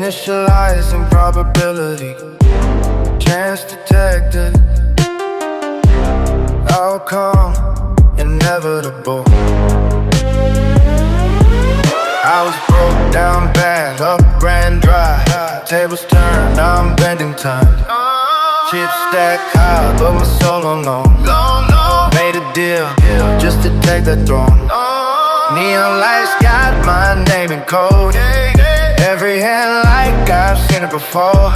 Initializing probability, chance detected, outcome inevitable. I was broke down bad, up ran dry. Tables turned, now I'm bending time. Chips stack high, but my soul alone. Made a deal, just to take the throne. Neon lights got my name in code. Every hand like I've seen it before.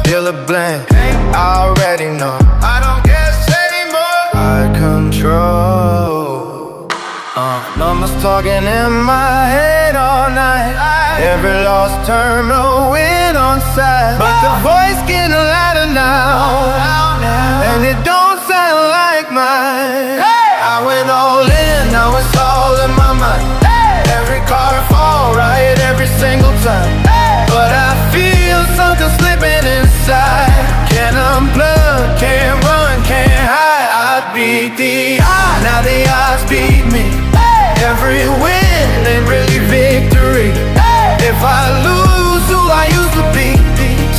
Feel a blend, I already know. I don't guess anymore. I control. Numbers talking in my head all night. Every lost turn to win on sight. But the voice getting louder now, and it don't sound like mine. I went all in, now it's all in my mind. Every card fall right every single time. But I feel something slipping inside. Can't unplug, can't run, can't hide. I beat the odds, now the odds beat me. Every win ain't really victory. If I lose who I used to be,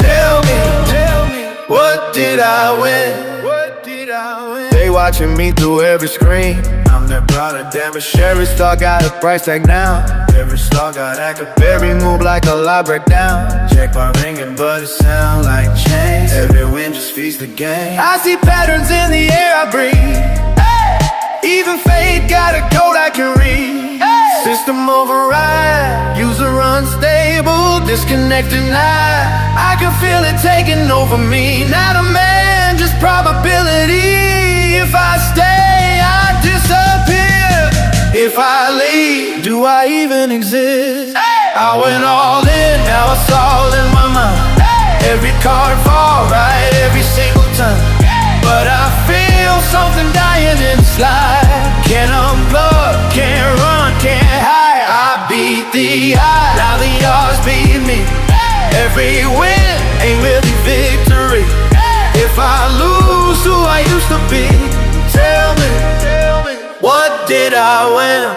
tell me, what did I win? They watching me through every screen. I'm their product, every star got a price tag now. Every star got active, every move like a lie breakdown. Check my ringing, but it sound like chains. Every win just feeds the game. I see patterns in the air I breathe. Even fate got a code I can read. System override, user unstable, disconnected now. I can feel it taking over me. Not a man, just probability. If I stay, I disappear. If I leave, do I even exist? I went all in, now it's all in my mind. Every card fall right every single time. But I feel something dying inside. Can't unplug, can't run, can't hide. I beat the odds, now the odds beat me. Every win ain't really victory. If I lose who I used to be, tell me, what did I win?